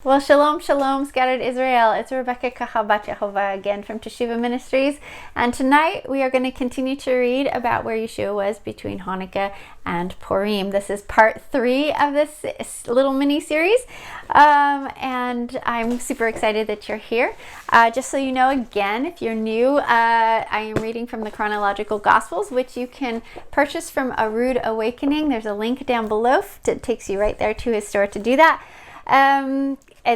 Well, shalom, shalom, scattered Israel. It's Rebekah Yehovah again from Teshuvah Ministries. And tonight we are going to continue to read about where Yeshua was between Hanukkah and Purim. This is part 3 of this little mini series. And I'm super excited that you're here. Just so you know, again, if you're new, I am reading from the Chronological Gospels, which you can purchase from A Rude Awakening. There's a link down below. It takes you right there to his store to do that.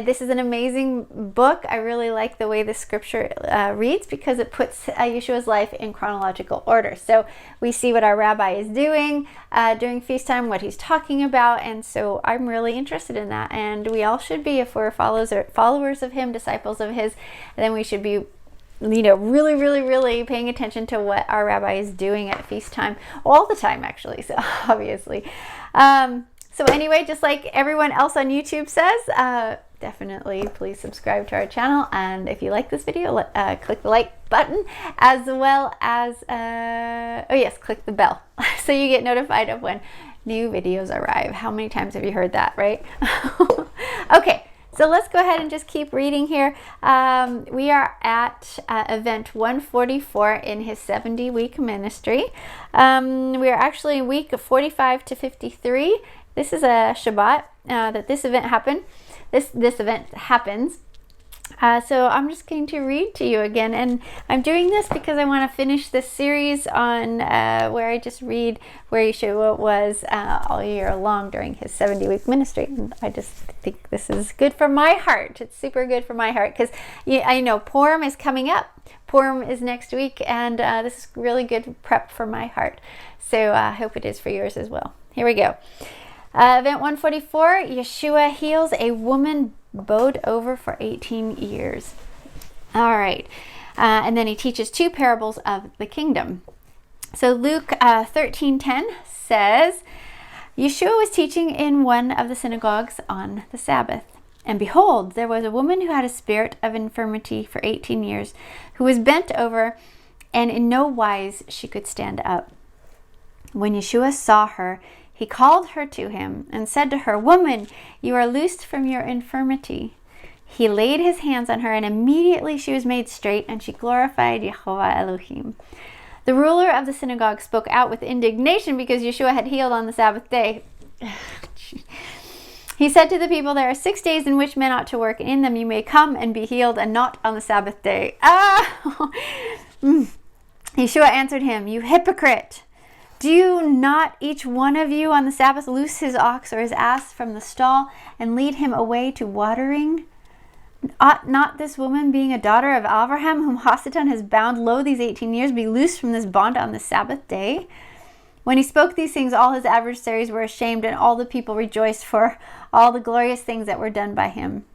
This is an amazing book. I really like the way the scripture reads because it puts Yeshua's life in chronological order. So we see what our rabbi is doing during feast time, what he's talking about, and so I'm really interested in that. And we all should be, if we're followers of him, disciples of his, then we should be really paying attention to what our rabbi is doing at feast time, all the time actually, so obviously. So anyway, just like everyone else on YouTube says, definitely please subscribe to our channel, and if you like this video, click the like button, as well as click the bell so you get notified of when new videos arrive. How many times have you heard that, right? Okay, so let's go ahead and just keep reading here. We are at event 144 in his 70-week ministry. We are actually in week 45 to 53. This is a Shabbat that this event happened. This event happens. So I'm just going to read to you again, and I'm doing this because I want to finish this series on where I just read where Yeshua was all year long during his 70-week ministry. And I just think this is good for my heart. It's super good for my heart because I know Purim is coming up. Purim is next week, and this is really good prep for my heart. So I hope it is for yours as well. Here we go. Event 144, Yeshua heals a woman bowed over for 18 years. All right. And then he teaches 2 parables of the kingdom. So Luke 13:10 says, Yeshua was teaching in one of the synagogues on the Sabbath. And behold, there was a woman who had a spirit of infirmity for 18 years, who was bent over, and in no wise she could stand up. When Yeshua saw her, he called her to him and said to her, Woman, you are loosed from your infirmity. He laid his hands on her, and immediately she was made straight, and she glorified Yahweh Elohim. The ruler of the synagogue spoke out with indignation because Yeshua had healed on the Sabbath day. He said to the people, There are 6 days in which men ought to work, and in them you may come and be healed, and not on the Sabbath day. Yeshua answered him, You hypocrite! Do not each one of you on the Sabbath loose his ox or his ass from the stall and lead him away to watering? Ought not this woman, being a daughter of Abraham, whom Hasatan has bound low these 18 years, be loosed from this bond on the Sabbath day? When he spoke these things, all his adversaries were ashamed, and all the people rejoiced for all the glorious things that were done by him.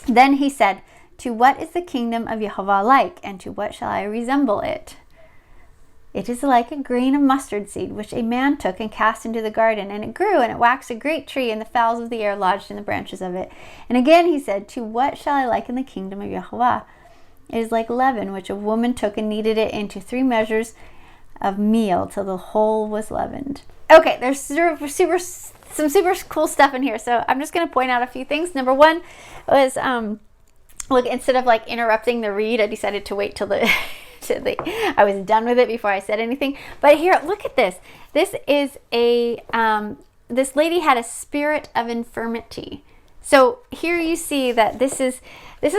Then he said, To what is the kingdom of Yehovah like, and to what shall I resemble it? It is like a grain of mustard seed, which a man took and cast into the garden, and it grew, and it waxed a great tree, and the fowls of the air lodged in the branches of it. And again he said, To what shall I liken the kingdom of Yahweh? It is like leaven, which a woman took and kneaded it into 3 measures of meal, till the whole was leavened. Okay, there's some super cool stuff in here, so I'm just going to point out a few things. Number 1 was, look, instead of like interrupting the read, I decided to wait till I was done with it before I said anything. But here, look at this. This is this lady had a spirit of infirmity. So here you see that this is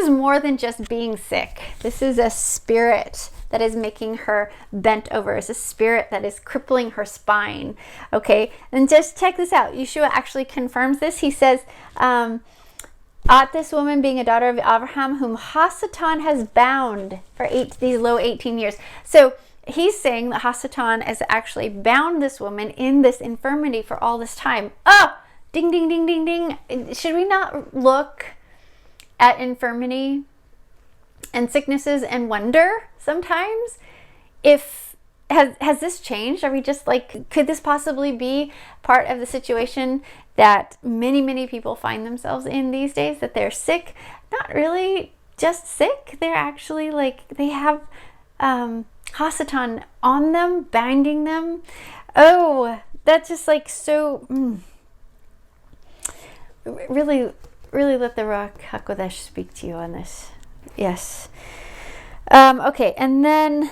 more than just being sick. This is a spirit that is making her bent over. It's a spirit that is crippling her spine. Okay, and just check this out. Yeshua actually confirms this. He says, Ought this woman, being a daughter of Abraham, whom Hasatan has bound for these low 18 years. So he's saying that Hasatan has actually bound this woman in this infirmity for all this time. Oh, ding, ding, ding, ding, ding. Should we not look at infirmity and sicknesses and wonder sometimes if has this changed? Are we just like, could this possibly be part of the situation that many people find themselves in these days, that they're sick? Not really just sick. They're actually like, they have Hasatan on them, binding them. Oh, that's just like so really really let the Ruach HaKodesh speak to you on this. Yes. Okay, and then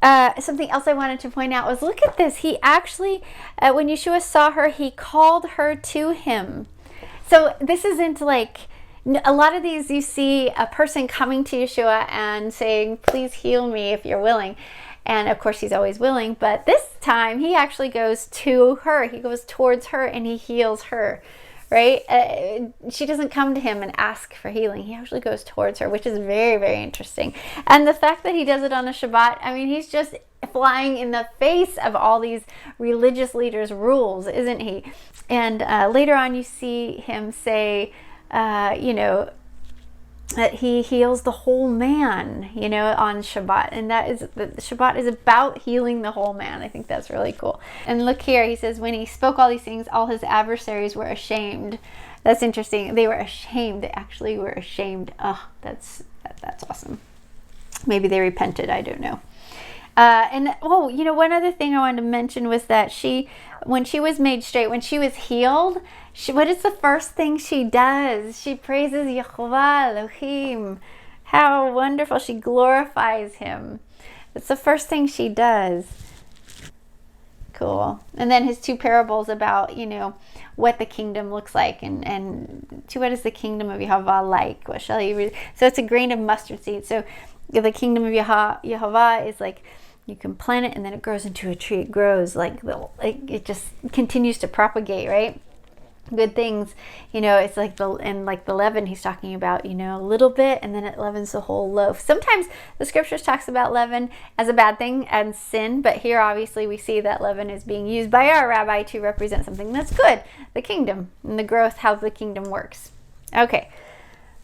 something else I wanted to point out was, look at this. He actually, when Yeshua saw her, he called her to him. So this isn't like, a lot of these you see a person coming to Yeshua and saying, please heal me if you're willing. And of course he's always willing, but this time he actually goes to her. He goes towards her and he heals her, right? She doesn't come to him and ask for healing. He actually goes towards her, which is very, very interesting. And the fact that he does it on a Shabbat, I mean, he's just flying in the face of all these religious leaders' rules, isn't he? And later on you see him say, that he heals the whole man, on Shabbat. And that is, the Shabbat is about healing the whole man. I think that's really cool. And look here, he says, when he spoke all these things, all his adversaries were ashamed. That's interesting. They were ashamed. They actually were ashamed. Oh, that's awesome. Maybe they repented. I don't know. One other thing I wanted to mention was that when she was made straight, when she was healed, what is the first thing she does? She praises Yahweh Elohim. How wonderful. She glorifies him. It's the first thing she does. Cool. And then his two parables about, what the kingdom looks like, and what is the kingdom of Yahweh like? What shall you read? So it's a grain of mustard seed. So the kingdom of Yahweh is like, you can plant it and then it grows into a tree. It grows it just continues to propagate, right? Good things, it's like the leaven he's talking about, a little bit, and then it leavens the whole loaf. Sometimes the scriptures talks about leaven as a bad thing and sin, but here obviously we see that leaven is being used by our rabbi to represent something that's good, the kingdom and the growth, how the kingdom works. Okay.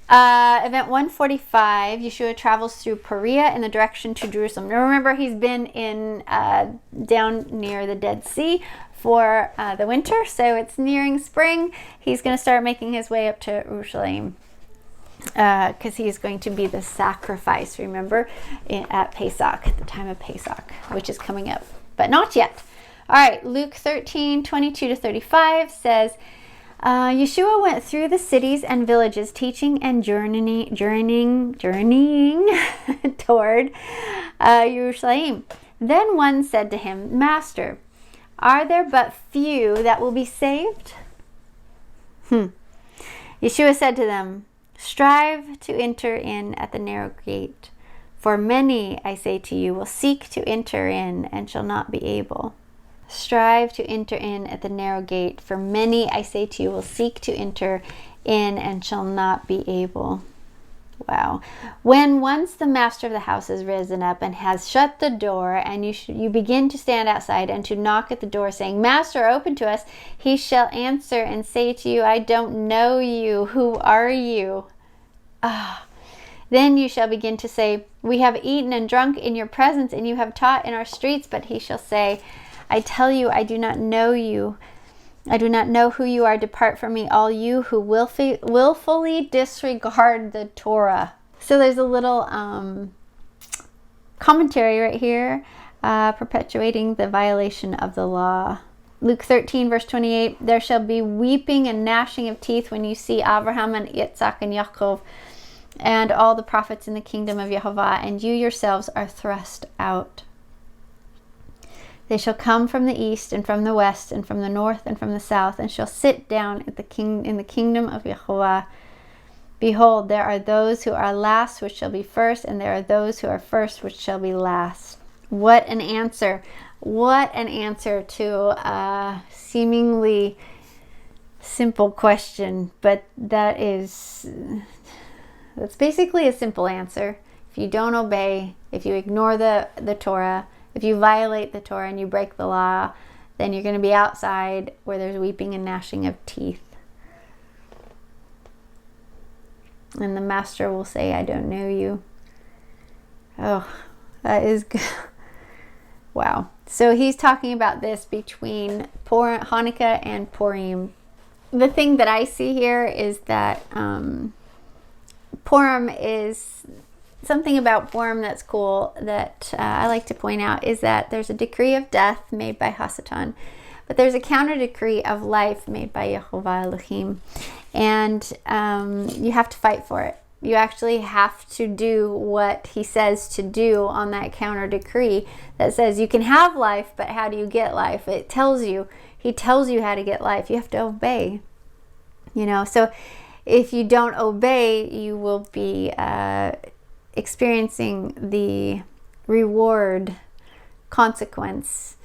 Event 145, Yeshua travels through Perea in the direction to Jerusalem. Now remember, he's been in down near the Dead Sea for the winter, so it's nearing spring. He's going to start making his way up to Jerusalem because he's going to be the sacrifice, remember, at Pesach, the time of Pesach, which is coming up, but not yet. All right, Luke 13:22-35 says, Yeshua went through the cities and villages, teaching and journeying toward Jerusalem. Then one said to him, Master, are there but few that will be saved? Yeshua said to them, strive to enter in at the narrow gate, for many, I say to you, will seek to enter in and shall not be able. Strive to enter in at the narrow gate, for many, I say to you, will seek to enter in and shall not be able. Wow. When once the master of the house has risen up and has shut the door, and you begin to stand outside and to knock at the door, saying, Master, open to us, he shall answer and say to you, I don't know you. Who are you? Then you shall begin to say, we have eaten and drunk in your presence, and you have taught in our streets. But he shall say, I tell you, I do not know you. I do not know who you are. Depart from me, all you who willfully disregard the Torah. So there's a little commentary right here, perpetuating the violation of the law. Luke 13:28, there shall be weeping and gnashing of teeth when you see Abraham and Yitzhak and Yaakov and all the prophets in the kingdom of Yehovah, and you yourselves are thrust out. They shall come from the east and from the west and from the north and from the south, and shall sit down in the kingdom of Yahweh. Behold, there are those who are last which shall be first, and there are those who are first which shall be last. What an answer. What an answer to a seemingly simple question, but that's basically a simple answer. If you don't obey, if you ignore the Torah, if you violate the Torah and you break the law, then you're going to be outside where there's weeping and gnashing of teeth. And the master will say, I don't know you. Oh, that is good. Wow. So he's talking about this between Hanukkah and Purim. The thing that I see here is that Purim is... Something about Purim that's cool that I like to point out is that there's a decree of death made by Hasatan, but there's a counter decree of life made by Yehovah Elohim. and you have to fight for it. You actually have to do what he says to do on that counter decree that says you can have life, but how do you get life? It tells you, he tells you how to get life. You have to obey. So if you don't obey, you will be experiencing the reward consequence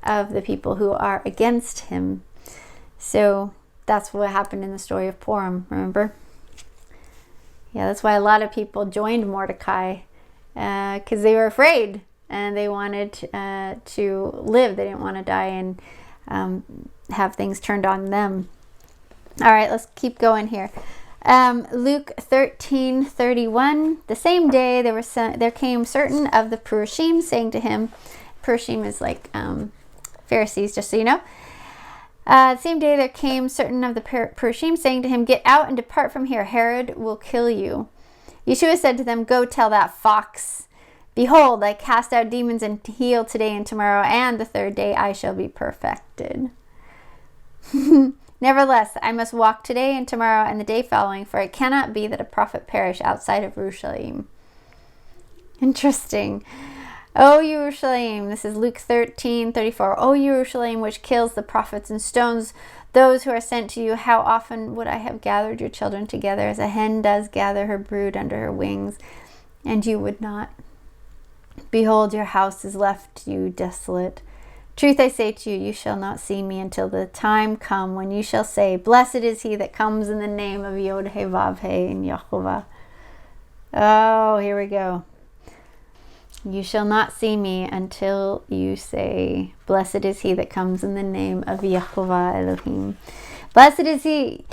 of the people who are against him. So that's what happened in the story of Purim, remember? Yeah, that's why a lot of people joined Mordecai, because they were afraid and they wanted to live. They didn't want to die and have things turned on them. All right, let's keep going here. Luke 13:31. The same day there came certain of the Purim, saying to him, Purim is like Pharisees, just so you know. The same day there came certain of the Purim, saying to him, get out and depart from here. Herod will kill you. Yeshua said to them, go tell that fox, behold, I cast out demons and heal today and tomorrow, and the third day I shall be perfected. Nevertheless, I must walk today and tomorrow and the day following, for it cannot be that a prophet perish outside of Jerusalem. Interesting. O Jerusalem, this is Luke 13:34. O Jerusalem, which kills the prophets and stones those who are sent to you, how often would I have gathered your children together as a hen does gather her brood under her wings, and you would not. Behold, your house is left you desolate. Truth I say to you, you shall not see me until the time come when you shall say, blessed is he that comes in the name of YHVH in Yahshua. Oh, here we go. You shall not see me until you say, blessed is he that comes in the name of Yahshua Elohim. Blessed is he.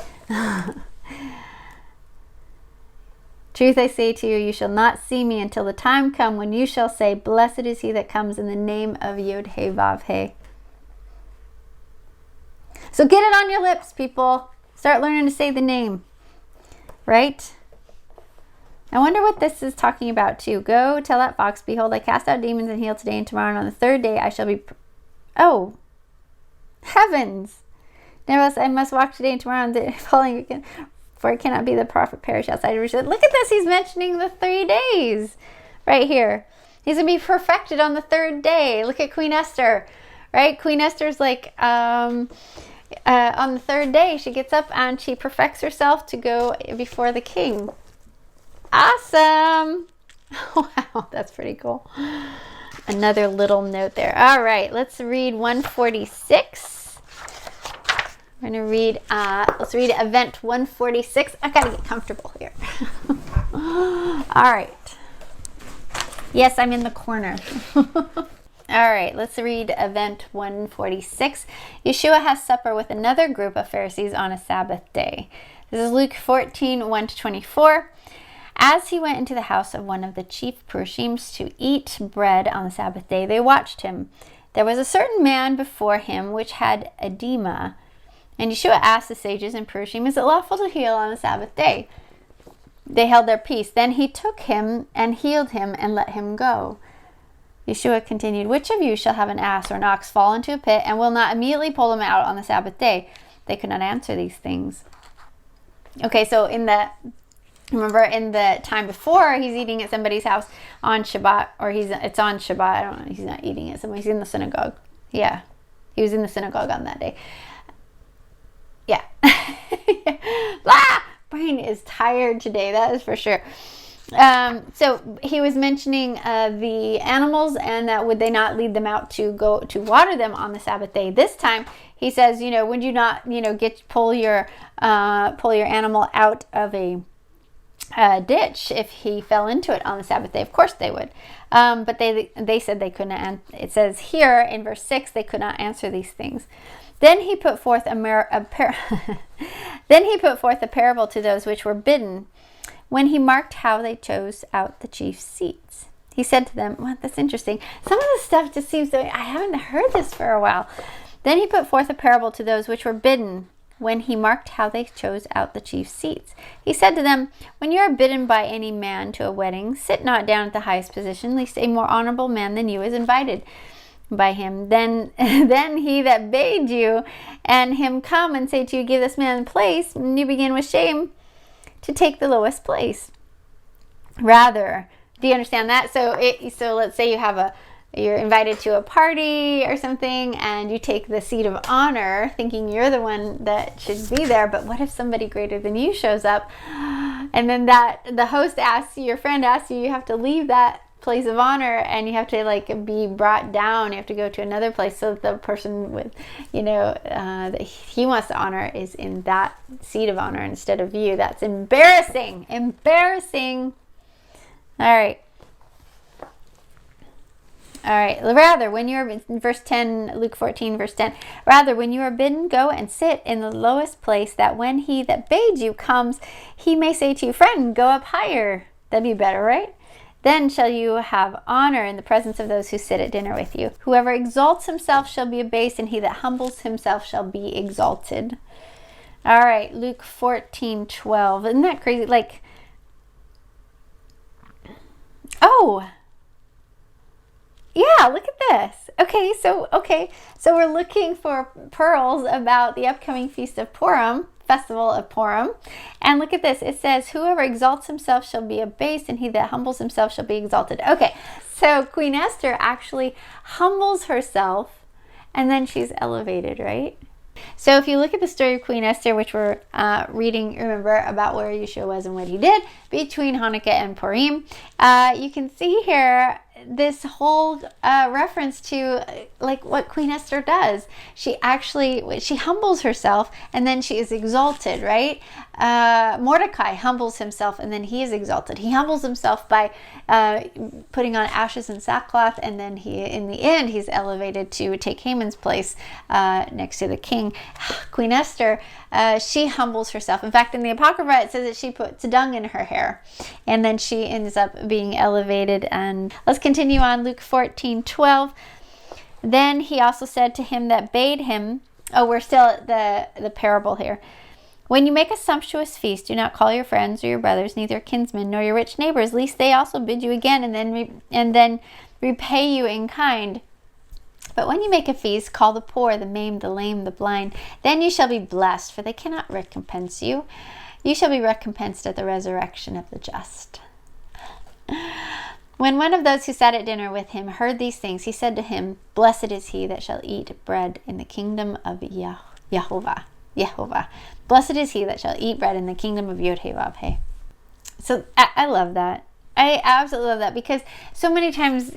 Truth I say to you, you shall not see me until the time come when you shall say, blessed is he that comes in the name of YHVH. So get it on your lips, people. Start learning to say the name. Right? I wonder what this is talking about too. Go tell that fox, behold, I cast out demons and heal today and tomorrow, and on the third day I shall be... Oh, heavens! Nevertheless, I must walk today and tomorrow and the following again, for it cannot be the prophet perish outside of Jerusalem. Look at this. He's mentioning the 3 days right here. He's going to be perfected on the third day. Look at Queen Esther, right? Queen Esther's like... on the third day, she gets up and she perfects herself to go before the king. Awesome. Wow, that's pretty cool. Another little note there. All right, let's read 146. We're going to read, let's read event 146. I got to get comfortable here. All right. Yes, I'm in the corner. All right, let's read event 146. Yeshua has supper with another group of Pharisees on a Sabbath day. This is Luke 14, 1-24. As he went into the house of one of the chief Purishims to eat bread on the Sabbath day, they watched him. There was a certain man before him which had edema. And Yeshua asked the sages and Purishim, is it lawful to heal on the Sabbath day? They held their peace. Then he took him and healed him and let him go. Yeshua continued, which of you shall have an ass or an ox fall into a pit and will not immediately pull them out on the Sabbath day? They could not answer these things. Okay, so remember in the time before, he's eating at somebody's house on Shabbat, or it's on Shabbat. I don't know. He's not eating at somebody's. He's in the synagogue. Yeah, he was in the synagogue on that day. Yeah. Brain is tired today. That is for sure. So he was mentioning the animals and that would they not lead them out to go to water them on the Sabbath day. This time he says, would you not, pull your animal out of a ditch if he fell into it on the Sabbath day? Of course they would. But they said they couldn't. And it says here in verse 6, they could not answer these things. Then he put forth a parable to those which were bidden, when he marked how they chose out the chief seats. He said to them, well, that's interesting. Some of the stuff just seems to, I haven't heard this for a while. Then he put forth a parable to those which were bidden, when he marked how they chose out the chief seats. He said to them, when you are bidden by any man to a wedding, sit not down at the highest position, lest a more honorable man than you is invited. by him. Then he that bade you and him come and say to you, give this man place, and you begin with shame to take the lowest place. Rather, do you understand that? So let's say you're invited to a party or something, and you take the seat of honor thinking you're the one that should be there. But what if somebody greater than you shows up, and then the host asks you, your friend asks you, you have to leave that place of honor and you have to be brought down. You have to go to another place so that the person with that he wants to honor is in that seat of honor instead of you. That's embarrassing. All right. Rather, when you're in verse 10, Luke 14, verse 10, rather, when you are bidden, go and sit in the lowest place, that when he that bade you comes, he may say to you, friend, go up higher. That'd be better, right? Then shall you have honor in the presence of those who sit at dinner with you. Whoever exalts himself shall be abased, and he that humbles himself shall be exalted. All right, Luke 14:12. Isn't that crazy? Yeah, look at this. Okay, so we're looking for pearls about the upcoming feast of Purim, festival of Purim. And look at this. It says, whoever exalts himself shall be abased, and he that humbles himself shall be exalted. Okay, so Queen Esther actually humbles herself, and then she's elevated, right? So if you look at the story of Queen Esther, which we're reading, remember, about where Yeshua was and what he did between Hanukkah and Purim, you can see here this whole reference to what Queen Esther does. She humbles herself and then she is exalted, right? Mordecai humbles himself and then he is exalted. He humbles himself by putting on ashes and sackcloth, and then in the end he's elevated to take Haman's place next to the king. Queen Esther, she humbles herself. In fact, in the Apocrypha it says that she puts dung in her hair, and then she ends up being elevated. And let's continue on, Luke 14:12. Then he also said to him that bade him, we're still at the parable here. When you make a sumptuous feast, do not call your friends or your brothers, neither kinsmen nor your rich neighbors, lest they also bid you again and then repay you in kind. But when you make a feast, call the poor, the maimed, the lame, the blind. Then you shall be blessed, for they cannot recompense you. You shall be recompensed at the resurrection of the just. When one of those who sat at dinner with him heard these things, he said to him, blessed is he that shall eat bread in the kingdom of Yehovah. Blessed is he that shall eat bread in the kingdom of YHVH. So I love that. I absolutely love that, because so many times,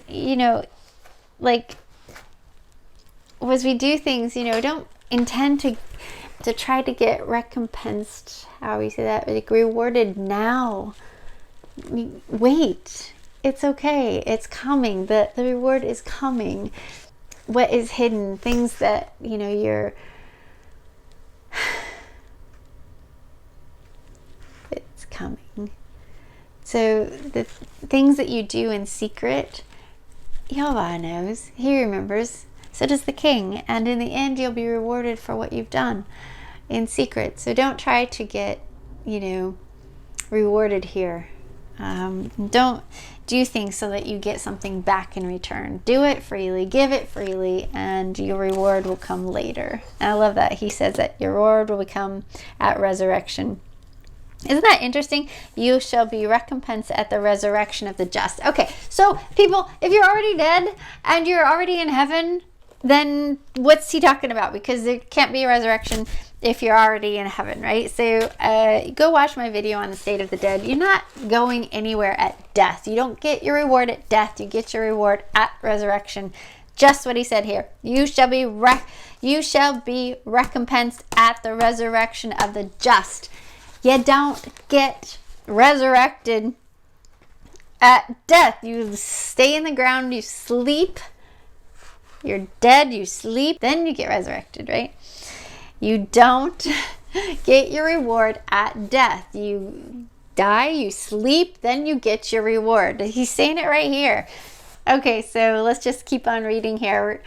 as we do things, don't intend to try to get recompensed, how we say that, rewarded now. Wait, it's okay, it's coming. The reward is coming. What is hidden, things that you're it's coming. So the things that you do in secret, Yahweh knows, he remembers. So does the king, and in the end you'll be rewarded for what you've done in secret. So don't try to get rewarded here. Don't do things so that you get something back in return. Do it freely, give it freely, and your reward will come later. And I love that he says that your reward will come at resurrection. Isn't that interesting? You shall be recompensed at the resurrection of the just. Okay, so people, if you're already dead and you're already in heaven, then what's he talking about? Because there can't be a resurrection if you're already in heaven, right? So go watch my video on the state of the dead. You're not going anywhere at death. You don't get your reward at death. You get your reward at resurrection. Just what he said here. You shall be recompensed at the resurrection of the just. You don't get resurrected at death. You stay in the ground, you sleep. You're dead, you sleep, then you get resurrected, right? You don't get your reward at death. You die, you sleep, then you get your reward. He's saying it right here. Okay, so let's just keep on reading here.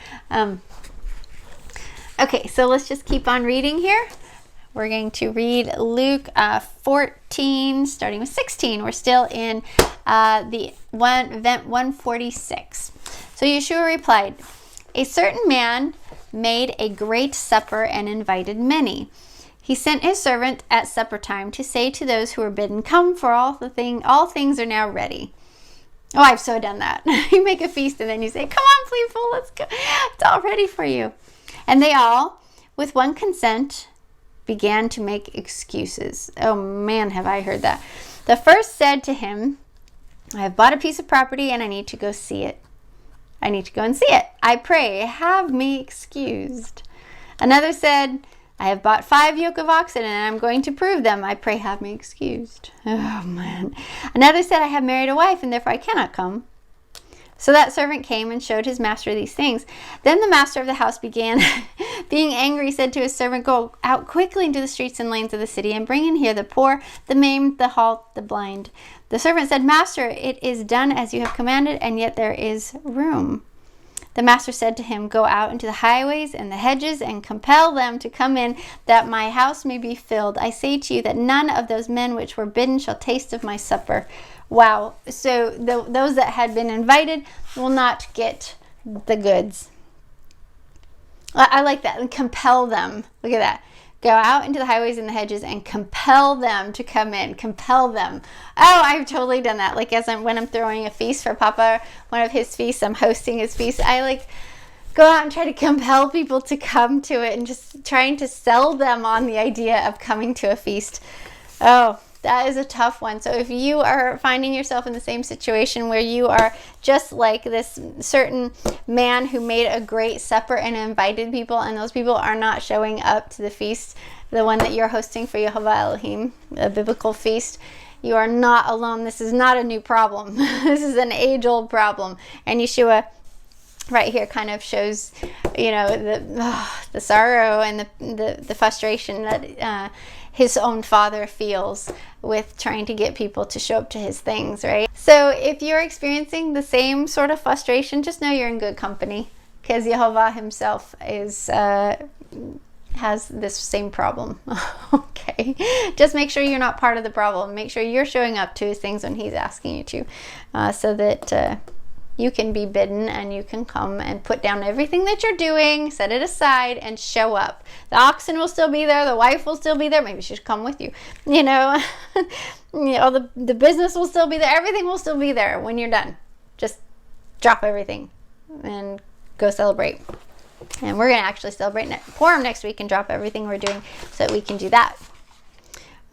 We're going to read Luke 14, starting with 16. We're still in event 146. So Yeshua replied, A certain man made a great supper and invited many. He sent his servant at supper time to say to those who were bidden, "Come, for all things are now ready." Oh, I've so done that. You make a feast and then you say, "Come on, people, let's go. It's all ready for you." And they all, with one consent, began to make excuses. Oh man, have I heard that. The first said to him, "I have bought a piece of property and I need to go see it. I need to go and see it. I pray, have me excused." Another said, "I have bought 5 yoke of oxen and I'm going to prove them. I pray, have me excused." Oh man. Another said, "I have married a wife and therefore I cannot come." So that servant came and showed his master these things. Then the master of the house began, being angry, said to his servant, "Go out quickly into the streets and lanes of the city and bring in here the poor, the maimed, the halt, the blind." The servant said, "Master, it is done as you have commanded, and yet there is room." The master said to him, "Go out into the highways and the hedges and compel them to come in, that my house may be filled. I say to you that none of those men which were bidden shall taste of my supper." Wow. So those that had been invited will not get the goods. I like that. And compel them. Look at that. Go out into the highways and the hedges and compel them to come in. Compel them. Oh, I've totally done that. Like when I'm throwing a feast for Papa, one of his feasts, I'm hosting his feast. I go out and try to compel people to come to it and just trying to sell them on the idea of coming to a feast. Oh, that is a tough one. So if you are finding yourself in the same situation where you are just like this certain man who made a great supper and invited people, and those people are not showing up to the feast, the one that you're hosting for YHVH Elohim, a biblical feast, you are not alone. This is not a new problem. This is an age-old problem. And Yeshua right here kind of shows, the sorrow and the frustration that his own father feels with trying to get people to show up to his things, right? So if you're experiencing the same sort of frustration, just know you're in good company, because Yehovah himself has this same problem. Okay, just make sure you're not part of the problem. Make sure you're showing up to his things when he's asking you to, so that you can be bidden and you can come and put down everything that you're doing, set it aside, and show up. The oxen will still be there. The wife will still be there. Maybe she should come with you. The business will still be there. Everything will still be there when you're done. Just drop everything and go celebrate. And we're going to actually celebrate Purim next week and drop everything we're doing so that we can do that.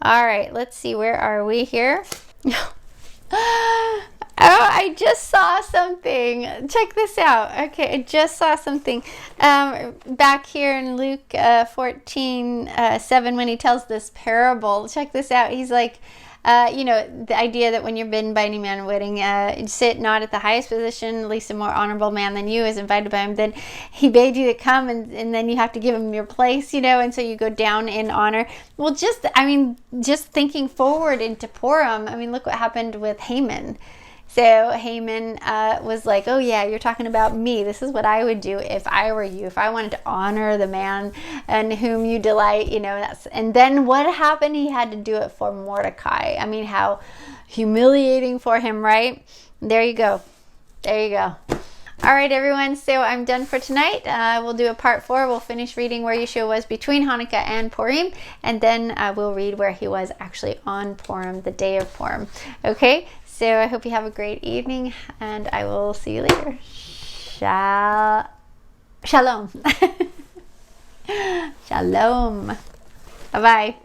All right, let's see. Where are we here? Oh, I just saw something. Check this out. Okay, I just saw something. Back here in Luke 14:7, when he tells this parable, check this out. He's like, the idea that when you're bidden by any man in a wedding, sit not at the highest position, at least a more honorable man than you is invited by him. Then he bade you to come, and then you have to give him your place, and so you go down in honor. Well, just thinking forward into Purim, look what happened with Haman. So Haman was like, "Oh yeah, you're talking about me. This is what I would do if I were you. If I wanted to honor the man in whom you delight, And then what happened? He had to do it for Mordecai. How humiliating for him, right? There you go. There you go. All right, everyone. So I'm done for tonight. We'll do a part 4. We'll finish reading where Yeshua was between Hanukkah and Purim, and then we'll read where he was actually on Purim, the day of Purim. Okay. So I hope you have a great evening, and I will see you later. Shalom. Shalom. Bye-bye.